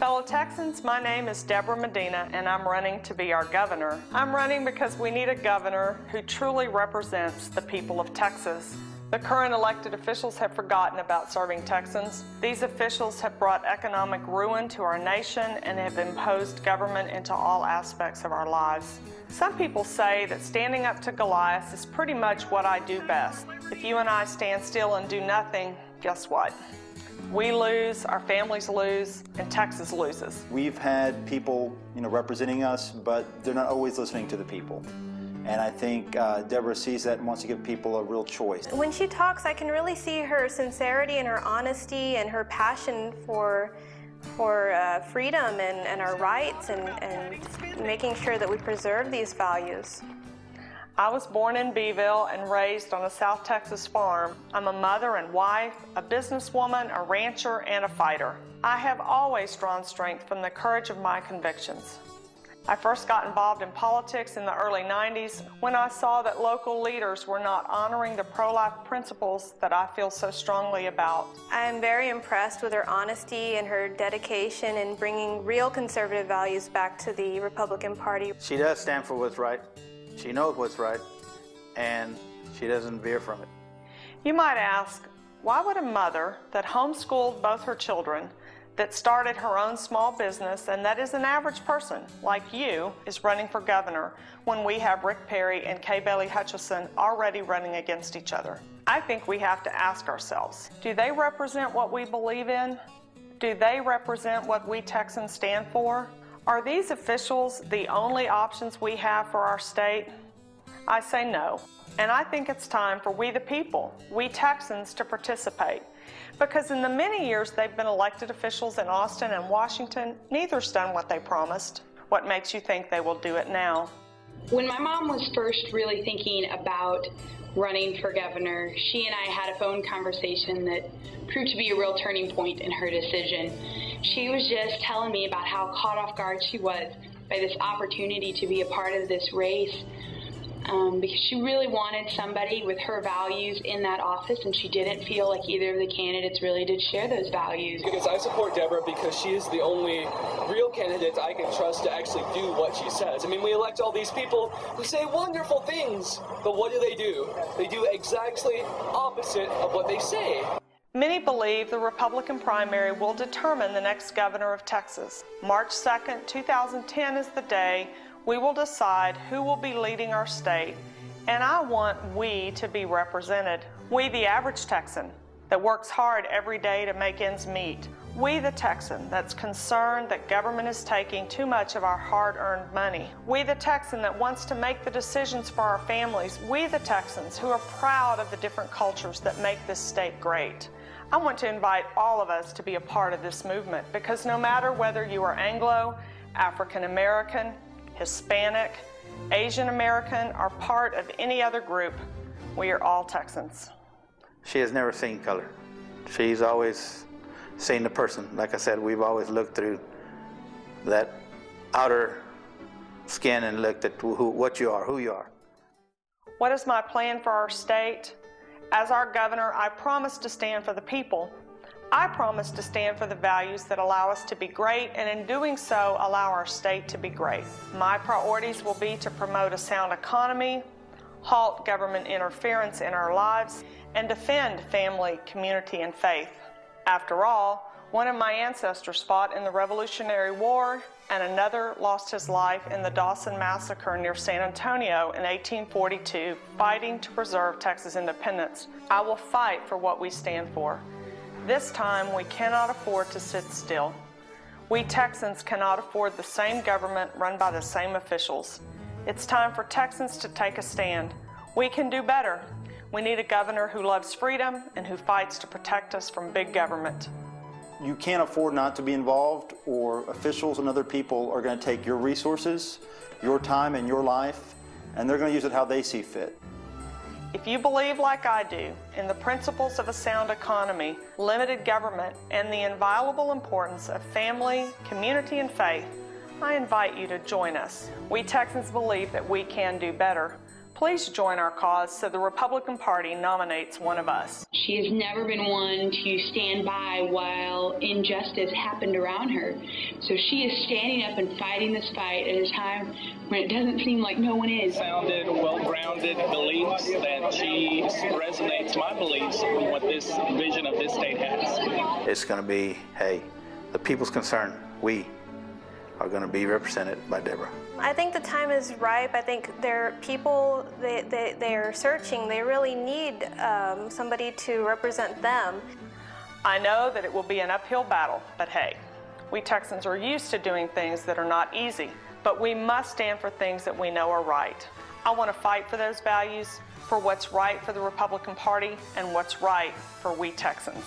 Fellow Texans, my name is Debra Medina, and I'm running to be our governor. I'm running because we need a governor who truly represents the people of Texas. The current elected officials have forgotten about serving Texans. These officials have brought economic ruin to our nation and have imposed government into all aspects of our lives. Some people say that standing up to Goliath is pretty much what I do best. If you and I stand still and do nothing, guess what? We lose, our families lose, and Texas loses. We've had people, representing us, but they're not always listening to the people. And I think Debra sees that and wants to give people a real choice. When she talks, I can really see her sincerity and her honesty and her passion for freedom and our rights and making sure that we preserve these values. I was born in Beeville and raised on a South Texas farm. I'm a mother and wife, a businesswoman, a rancher, and a fighter. I have always drawn strength from the courage of my convictions. I first got involved in politics in the early 90s when I saw that local leaders were not honoring the pro-life principles that I feel so strongly about. I am very impressed with her honesty and her dedication in bringing real conservative values back to the Republican Party. She does stand for what's right. She knows what's right, and she doesn't veer from it. You might ask, why would a mother that homeschooled both her children, that started her own small business, and that is an average person like you, is running for governor when we have Rick Perry and Kay Bailey Hutchison already running against each other? I think we have to ask ourselves, do they represent what we believe in? Do they represent what we Texans stand for? Are these officials the only options we have for our state? I say no, and I think it's time for we the people, we Texans, to participate. Because in the many years they've been elected officials in Austin and Washington, neither's done what they promised. What makes you think they will do it now? When my mom was first really thinking about running for governor, she and I had a phone conversation that proved to be a real turning point in her decision. She was just telling me about how caught off guard she was by this opportunity to be a part of this race, because she really wanted somebody with her values in that office, and she didn't feel like either of the candidates really did share those values. Because I support Debra because she is the only real candidate I can trust to actually do what she says. I mean, we elect all these people who say wonderful things, but what do? They do exactly opposite of what they say. Many believe the Republican primary will determine the next governor of Texas. March 2nd, 2010 is the day we will decide who will be leading our state, and I want we to be represented. We, the average Texan, that works hard every day to make ends meet. We, the Texan, that's concerned that government is taking too much of our hard-earned money. We, the Texan, that wants to make the decisions for our families. We, the Texans, who are proud of the different cultures that make this state great. I want to invite all of us to be a part of this movement, because no matter whether you are Anglo, African American, Hispanic, Asian American, or part of any other group, we are all Texans. She has never seen color. She's always seen the person. Like I said, we've always looked through that outer skin and looked at what you are, who you are. What is my plan for our state? As our governor, I promise to stand for the people. I promise to stand for the values that allow us to be great, and in doing so, allow our state to be great. My priorities will be to promote a sound economy, halt government interference in our lives, and defend family, community, and faith. After all, one of my ancestors fought in the Revolutionary War, and another lost his life in the Dawson Massacre near San Antonio in 1842, fighting to preserve Texas independence. I will fight for what we stand for. This time, we cannot afford to sit still. We Texans cannot afford the same government run by the same officials. It's time for Texans to take a stand. We can do better. We need a governor who loves freedom and who fights to protect us from big government. You can't afford not to be involved, or officials and other people are going to take your resources, your time, and your life, and they're going to use it how they see fit. If you believe, like I do, in the principles of a sound economy, limited government, and the inviolable importance of family, community, and faith, I invite you to join us. We Texans believe that we can do better. Please join our cause so the Republican Party nominates one of us. She has never been one to stand by while injustice happened around her. So she is standing up and fighting this fight at a time when it doesn't seem like no one is. Sounded, well-grounded beliefs that she resonates my beliefs with what this vision of this state has. It's going to be, hey, the people's concern, we are going to be represented by Debra. I think the time is ripe. I think they're people, they're searching. They really need somebody to represent them. I know that it will be an uphill battle, but hey, we Texans are used to doing things that are not easy, but we must stand for things that we know are right. I want to fight for those values, for what's right for the Republican Party, and what's right for we Texans.